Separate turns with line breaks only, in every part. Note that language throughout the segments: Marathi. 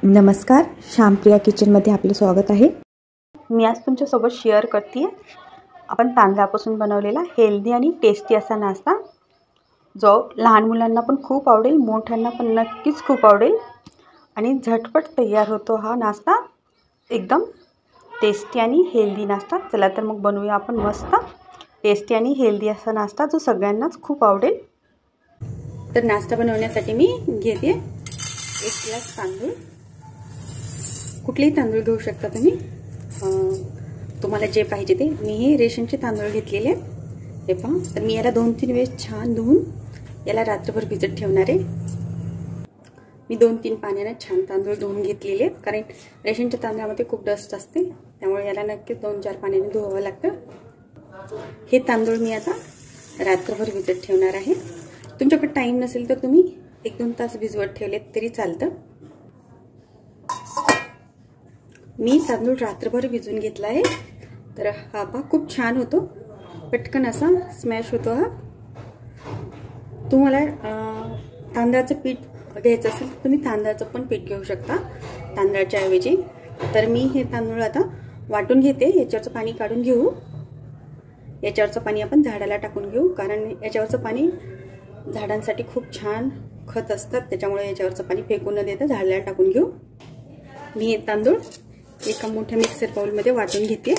नमस्कार, श्यामप्रिया किचनमध्ये आपले स्वागत आहे। मी आज तुमच्यासोबत शेअर करते आपण तांदळापासून बनवलेला हेल्दी आणि टेस्टी असा नाश्ता, जो लहान मुलांना पण खूप आवडेल, मोठ्यांना पण नक्कीच खूप आवडेल आणि झटपट तयार होतो हा नाश्ता। एकदम टेस्टी आणि हेल्दी नाश्ता। चला तर मग बनवूया आपण मस्त टेस्टी आणि हेल्दी असा नाश्ता, जो सगळ्यांनाच खूप आवडेल। तर नाश्ता बनवण्यासाठी मी घेते 1 ग्लास तांदूळ। कुठलेही तांदूळ घेऊ शकता तुम्ही, तुम्हाला जे पाहिजे ते। मी हे रेशनचे तांदूळ घेतलेले हे पहा। तर मी याला 2-3 वेळेस छान धुवून याला रात्रभर भिजत ठेवणार आहे। मी 2-3 पाण्याने छान तांदूळ धुवून घेतलेले, कारण रेशनच्या तांदळामध्ये खूप डस्ट असते, त्यामुळे याला नक्कीच 2-4 पाण्याने धुवावं लागतं। हे तांदूळ मी आता रात्रभर भिजत ठेवणार आहे। तुमच्याकडे टाइम नसेल तर तुम्ही 1-2 तास भिजवत ठेवलेत तरी चालतं। मी तांदूळ रात्रभर भिजवून घेतला आहे। तर हा पहा खूप छान होतो, पटकन असा स्मॅश होतो हा। तुम्हाला तांदळाचं पीठ घ्यायचं असेल तर तुम्ही तांदळाचं पण पीठ घेऊ शकता तांदळाच्या ऐवजी। तर मी हे तांदूळ आता वाटून घेते। याच्यावरचं पाणी काढून घेऊ। याच्यावरचं पाणी आपण झाडाला टाकून घेऊ, कारण याच्यावरचं पाणी झाडांसाठी खूप छान खत असतात, त्याच्यामुळे याच्यावरचं पाणी फेकून न देता झाडाला टाकून घेऊ। मी हे तांदूळ एका मोठ्या मिक्सर बाउल मध्ये वाटून घेते।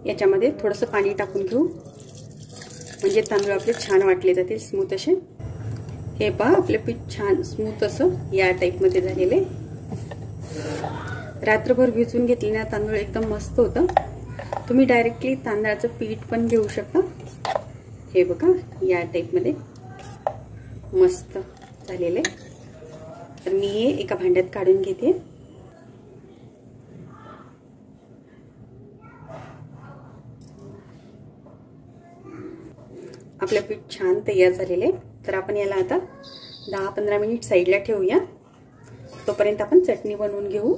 याच्यामध्ये थोडंसं पाणी टाकून घेऊ, म्हणजे तांदूळ आपले छान वाटले जातील, स्मूथ असे। हे पहा आपले पीठ छान स्मूथ असं या टाइप मध्ये झालेले। रात्रभर भिजवून घेतलेला तांदूळ एकदम मस्त होतं। तुम्ही डायरेक्टली तांदळाचं पीठ पण घेऊ शकता। हे बघा या टाइप मध्ये मस्त झालेले। तर मी हे एका भांड्यात काढून घेते। आपलं पीठ छान तयार झालेले। तर आपण याला आता 10-15 मिनिट साईडला ठेवूया, तोपर्यंत आपण चटणी बनवून घेऊ।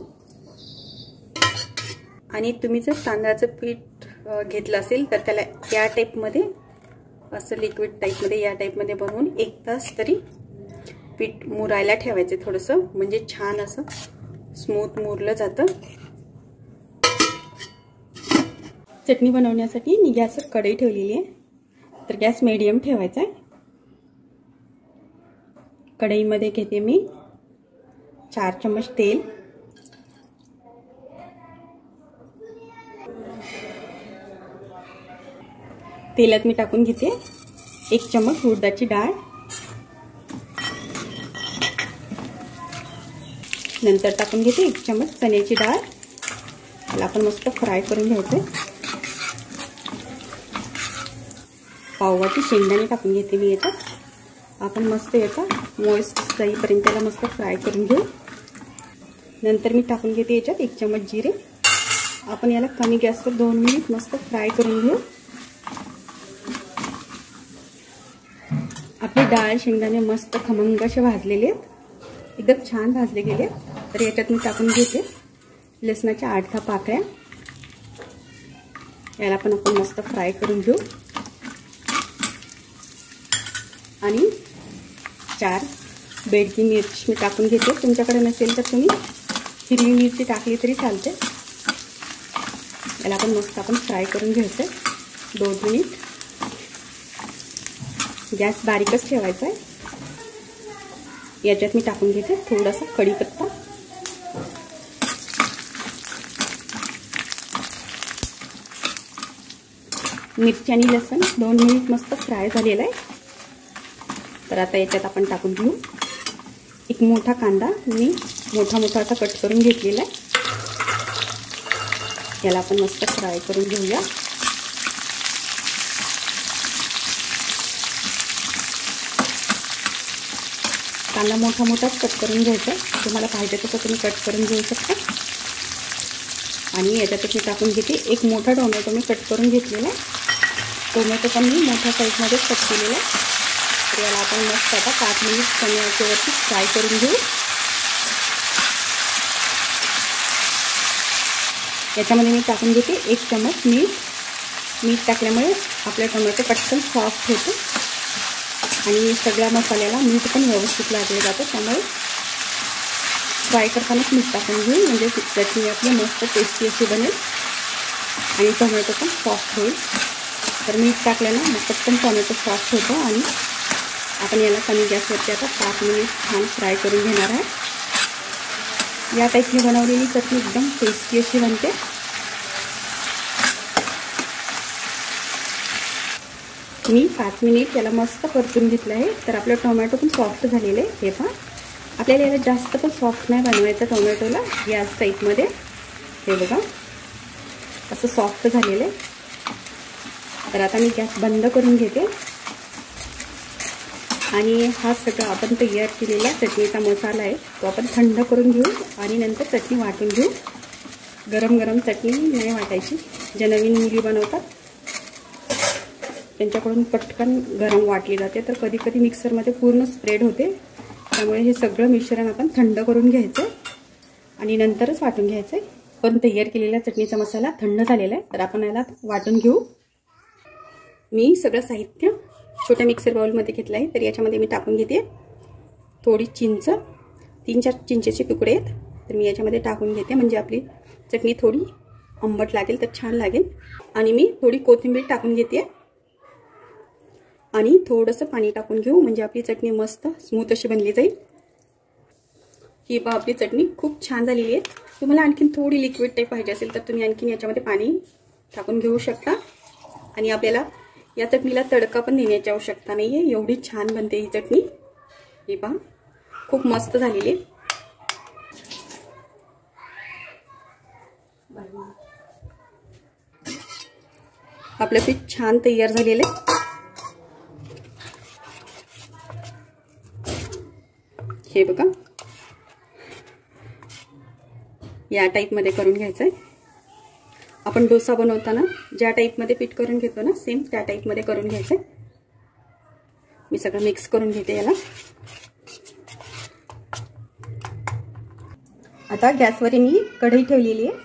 आणि तुम्ही जर तांदळाचं पीठ घेतलं असेल तर त्याला या टाइप मध्ये असं लिक्विड टाइप मध्ये या टाइप मध्ये बनवून 1 तास तरी पीठ मुरायला ठेवायचे थोडंसं, म्हणजे छान असं स्मूथ मुरलं जातं। चटणी बनवण्यासाठी मी गॅसवर कढई ठेवलेली आहे। तर गॅस मीडियम ठेवायचा आहे। कढईमध्ये घेते मी 4 चम्मच तेल। तेलात मी टाकून घेते 1 चम्मच उडदाची डाळ। नंतर टाकून घेते 1 चम्मच चण्याची डाळ। याला आपण मस्त फ्राय करून घ्यायचे। पाववाटी शेंगदाणे टाकून घेते मी याच्यात। आपण मस्त याचा मॉइस्ट जाईपर्यंत त्याला मस्त फ्राय करून घेऊ। नंतर मी टाकून घेते याच्यात 1 चम्मच जिरे। आपण याला कमी गॅसवर 2 मिनिट मस्त फ्राय करून घेऊ। आपली डाळ शेंगदाणे मस्त खमंग असे भाजलेले आहेत, एकदम छान भाजले गेले। तर याच्यात मी टाकून घेते लसणाच्या 8-10 पाकळ्या। याला पण आपण मस्त फ्राय करून घेऊ। आणि 4 बेडगी मिरची मी टाकून घेते। तुमच्याकडे नसेल तर तुम्ही हिरवी मिरची टाकली तरी चालते। याला पण मस्त आपण फ्राय करून घ्यायचं 2 मिनिट। गॅस बारीकच ठेवायचा आहे। याच्यात मी टाकून घेते थोडासा कढीपत्ता। मिरची आणि लसूण 2 मिनिट मस्त फ्राय झालेला आहे। तर आता याच्यात आपण टाकून घेऊ 1 मोठा कांदा। मी मोठा असा कट करून घेतलेला आहे। याला आपण मस्त फ्राय करून घेऊया। कांदा मोठाच कट करून घ्यायचा। तुम्हाला पाहिजे तसं तुम्ही कट करून घेऊ शकता। आणि याच्यात मी टाकून घेते 1 मोठा टोमॅटो मी कट करून घेतलेला आहे। टोमॅटो पण मी मोठ्या साईजमध्ये कट केलेला आहे। तर याला आपण मस्त आता 5 मिनिट कमी आचेवरती फ्राय करून घेऊ। याच्यामध्ये मी टाकून घेते 1 चम्मच मीठ। मीठ टाकल्यामुळे आपला टोमॅटो पटकन सॉफ्ट होतो। आणि सगळ्या मसाल्याला मीठ पण व्यवस्थित लागले जातं, त्यामुळे फ्राय करतानाच मीठ टाकून घेऊ, म्हणजे चटणी आपली मस्त टेस्टी अशी बनेल आणि टोमॅटो पण सॉफ्ट होईल. तर मीठ टाकल्यानं मग पटकन टोमॅटो सॉफ्ट होतो आणि आपण याला कमी गॅसवरती आता 5 मिनिट छान फ्राय करून घेणार आहे. या टाईपने बनवलेली चटणी एकदम टेस्टी अशी बनते. मी 5 मिनिट याला मस्त परतून घेतलं आहे. तर आपलं टोमॅटो पण सॉफ्ट झालेलं आहे. हे पहा, आपल्याला याला जास्त पण सॉफ्ट नाही बनवायचं टोमॅटोला. याच टाईपमध्ये हे बघा असं सॉफ्ट झालेलं आहे. तर आता मी गॅस बंद करून घेते आणि हा सगळा आपण तयार केलेला चटणीचा मसाला आहे तो आपण थंड करून घेऊ आणि नंतर चटणी वाटून घेऊ. गरम गरम चटणी नाही वाटायची. ज्या नवीन मुली बनवतात त्यांच्याकडून पटकन गरम वाटली जाते, तर कधी कधी मिक्सरमध्ये पूर्ण स्प्रेड होते. त्यामुळे हे सगळं मिश्रण आपण थंड करून घ्यायचं आणि नंतरच वाटून घ्यायचं. पण तयार केलेला चटणीचा मसाला थंड झालेला आहे, तर आपण याला वाटून घेऊ. मी सगळं साहित्य छोट्या मिक्सर बाउलमध्ये घेतलं आहे. तर याच्यामध्ये मी टाकून घेते थोडी चिंच, 3-4 चिंचेचे तुकडे आहेत. तर मी याच्यामध्ये टाकून घेते, म्हणजे आपली चटणी थोडी आंबट लागेल तर छान लागेल. आणि मी थोडी कोथिंबीर टाकून घेते आणि थोडंसं पाणी टाकून घेऊ, म्हणजे आपली चटणी मस्त स्मूथ अशी बनली जाईल. ही पहा आपली चटणी खूप छान झालेली आहे. तुम्हाला आणखीन थोडी लिक्विड टाईप पाहिजे असेल तर तुम्ही आणखीन याच्यामध्ये पाणी टाकून घेऊ शकता. आणि आपल्याला या चटणीला तडका पण देण्याची आवश्यकता नाही आहे, एवढी छान बनते ही चटणी. ही पहा खूप मस्त झालेली आहे. आपलं पीठ छान तयार झालेलं आहे. हे बघा या टाईपमध्ये करून घ्यायचं आहे. आपण डोसा बनवताना ज्या टाईपमध्ये पीठ करून घेतो ना, सेम त्या टाईपमध्ये करून घ्यायचं आहे. मी सगळं मिक्स करून घेते याला. आता गॅसवर मी कढई ठेवलेली आहे.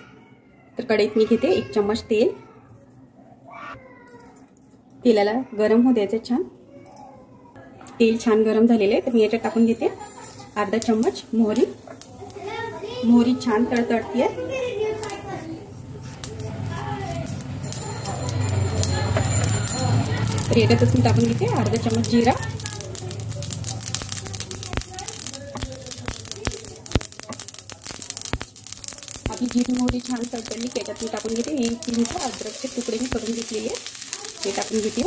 तर कढईत मी घेते 1 चम्मच तेल. तेलाला गरम होऊ द्यायचं छान. तेल छान गरम झालेलं आहे, तर मी याच्यात टाकून घेते अर्धा चम्मच मोहरी. मोहरी छान तडतडते. तर याच्यातच मी टाकून घेते अर्धा चम्मच जिरा. आपली जिरी मोहरी छान तडतडली की याच्यात मी टाकून घेते 1 इंच अद्रकचे तुकडे मी करून घेतलेले आहे, ते टाकून घेते.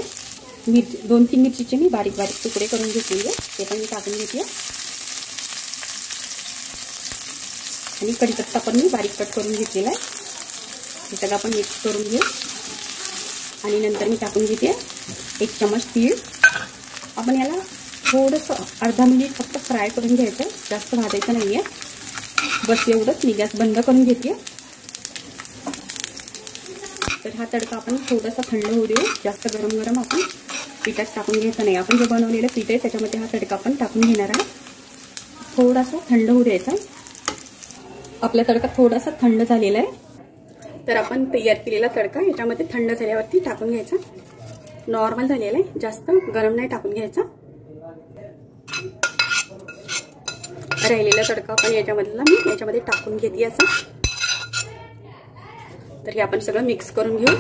2-3 मिरचीचे मी बारीक बारीक तुकडे करून घेतलेले आहे, ते पण मी टाकून घेते. आणि कढीपत्ता पण मी बारीक कट करून घेतलेला आहे. हे सगळं आपण मिक्स करून घेऊ. आणि नंतर मी टाकून घेते 1 चम्मच तीळ. आपण याला थोडंसं अर्धा मिनिट फक्त फ्राय करून घ्यायचं, जास्त भाजायचं नाही आहे. बस एवढंच. मी गॅस बंद करून घेते. तर हा तडका आपण थोडासा थंड होऊ देऊ. जास्त गरम गरम आपण पिठात टाकून घ्यायचं नाही. आपण जे बनवलेलं पीठ आहे त्याच्यामध्ये हा तडका आपण टाकून घेणार आहे. थोडासा थंड होऊ द्यायचा. आपला तडका थोडासा थंड झालेला आहे, तर आपण तयार केलेला तडका याच्यामध्ये थंड झाल्यावरती टाकून घ्यायचा. नॉर्मल झालेला आहे, जास्त गरम नाही टाकून घ्यायचा. राहिलेला तडका आपण याच्यामध्ये टाकून घेते असं. तर हे आपण सगळं मिक्स करून घेऊ.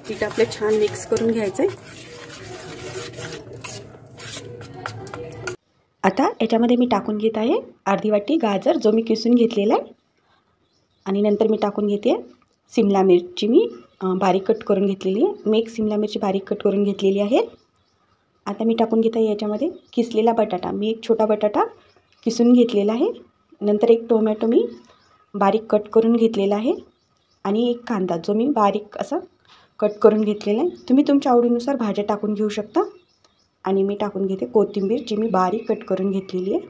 पीठ आपलं छान मिक्स करून घ्यायचंय. आता याच्यामध्ये मी टाकून घेत आहे अर्धी वाटी गाजर, जो मी किसून घेतलेला आहे. आणि नंतर मी टाकून घेते शिमला मिरची, मी बारीक कट करून घेतलेली आहे. मी 1 शिमला मिरची बारीक कट करून घेतलेली आहे. आता मी टाकून घेत आहे याच्यामध्ये किसलेला बटाटा. मी 1 छोटा बटाटा किसून घेतलेला आहे. नंतर 1 टोमॅटो मी बारीक कट करून घेतलेला आहे. आणि 1 कांदा, जो मी बारीक असा कट करून घेतलेला आहे. तुम्ही तुमच्या आवडीनुसार भाज्या टाकून घेऊ शकता. आणि मी टाकून घेते कोथिंबीर, जी मी बारीक कट करून घेतलेली आहे.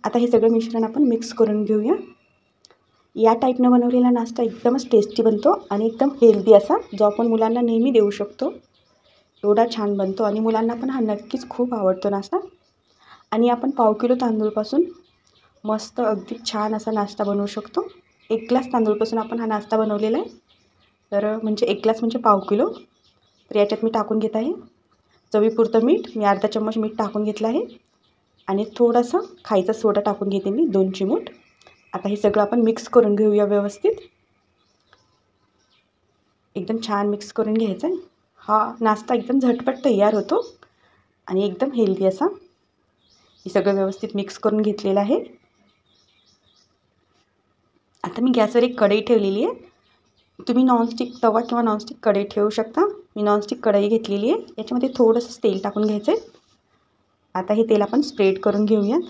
आता हे सगळं मिश्रण आपण मिक्स करून घेऊया. या टाईपनं बनवलेला नाश्ता एकदमच टेस्टी बनतो आणि एकदम हेल्दी असा, जो आपण मुलांना नेहमी देऊ शकतो. एवढा छान बनतो आणि मुलांना पण हा नक्कीच खूप आवडतो नाश्ता. आणि आपण पाव किलो तांदूळपासून मस्त अगदी छान असा नाश्ता बनवू शकतो. 1 ग्लास तांदूळपासून आपण हा नाश्ता बनवलेला आहे. तर म्हणजे 1 ग्लास म्हणजे पाव किलो. तर याच्यात मी टाकून घेत आहे चवीपुरतं मीठ, मी अर्धा चम्मच मीठ टाकून घेतलं आहे आणि थोडासा खायचा सोडा टाकून घेते मी 2 चिमूट. आता हे सगळं आपण मिक्स करून घेऊया व्यवस्थित. एकदम छान मिक्स करून घ्यायचं आहे. हा नाश्ता एकदम झटपट तयार होतो आणि एकदम हेल्दी असा. हे सगळं व्यवस्थित मिक्स करून घेतलेलं आहे. आता मी गॅसवर एक कढई ठेवलेली आहे. तुम्ही नॉनस्टिक तवा किंवा नॉनस्टिक कढई ठेवू शकता. मी नॉनस्टिक कढई घेतलेली आहे. याच्यामध्ये थोडंसं तेल टाकून घ्यायचं आहे. आता हे तेल आपण स्प्रेड करून घेऊयात.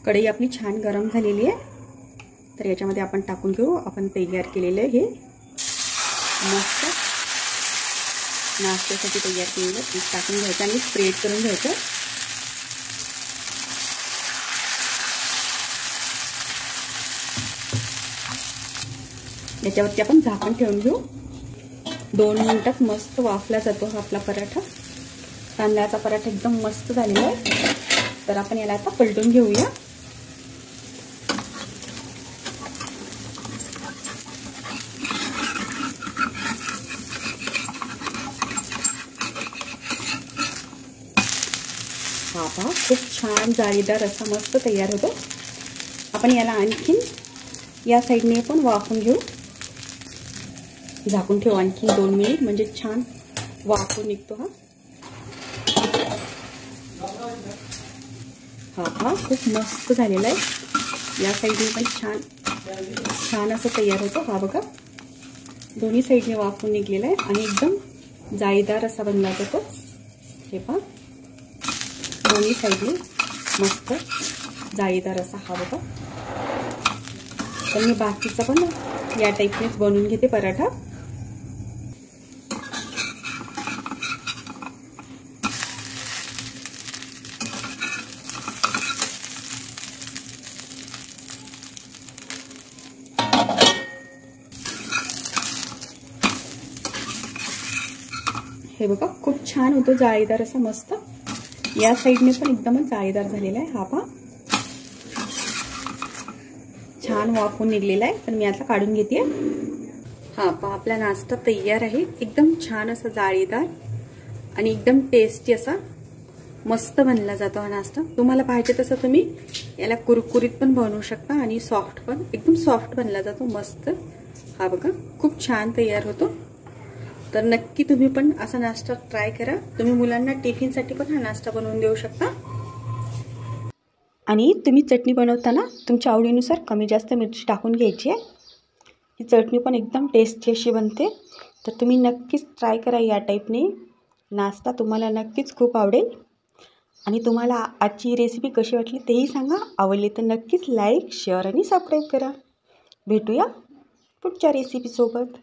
कढई आपली छान गरम झालेली आहे. तर याच्यामध्ये आपण टाकून घेऊ आपण तयार केलेलं हे मस्त नाश्त्यासाठी तयार केलेलं पीठ टाकून घ्यायचं आणि स्प्रेड करून घ्यायचं. याच्यावरती आपण झाकण ठेवून घेऊ. 2 मिनिटात मस्त वाफला जातो हा आपला पराठा. तांदळाचा पराठा एकदम मस्त झालेला आहे. तर आपण याला आता पलटून घेऊया. हा पहा खूप छान जाळीदार असा मस्त तयार होतो. आपण याला आणखीन या साईडने पण वाफून घेऊ. झाकून ठेवू आणखीन 2 मिनिट म्हणजे छान वाफून निघतो हा. हा खूप मस्त झालेला आहे. या साईडने पण छान असं तयार होतो. हा बघा दोन्ही साईडने वाफून निघलेला आहे आणि एकदम जाळीदार असा बनला जातो. हे पहा दोन्ही साईडने मस्त जाळीदार असा हा बघा. तर मी बाकीचा पण या टाईपनेच बनवून घेते पराठा. हे बघा खूप छान होतो जाळीदार असा मस्त. या साईडने पण एकदमच जाळीदार झालेला आहे. हा पहा छान वाफून निघलेला आहे. तर मी आता काढून घेते. हा पहा आपला नाश्ता तयार आहे. एकदम छान असा जाळीदार आणि एकदम टेस्टी असा मस्त बनला जातो हा नाश्ता. तुम्हाला पाहिजे तसं तुम्ही याला कुरकुरीत पण बनवू शकता आणि सॉफ्ट पण एकदम सॉफ्ट बनला जातो मस्त. हा बघा खूप छान तयार होतो. तर नक्की तुम्ही पण असा नाश्ता ट्राय करा. तुम्ही मुलांना टिफिनसाठी पण हा नाश्ता बनवून देऊ शकता. आणि तुम्ही चटणी बनवताना तुमच्या आवडीनुसार कमी जास्त मिरची टाकून घ्यायची आहे. ही चटणी पण एकदम टेस्टी अशी बनते. तर तुम्ही नक्कीच ट्राय करा या टाईपने नाश्ता. तुम्हाला नक्कीच खूप आवडेल. आणि तुम्हाला आजची रेसिपी कशी वाटली तेही सांगा. आवडली तर नक्कीच लाईक शेअर आणि सबस्क्राईब करा. भेटूया पुढच्या रेसिपीसोबत.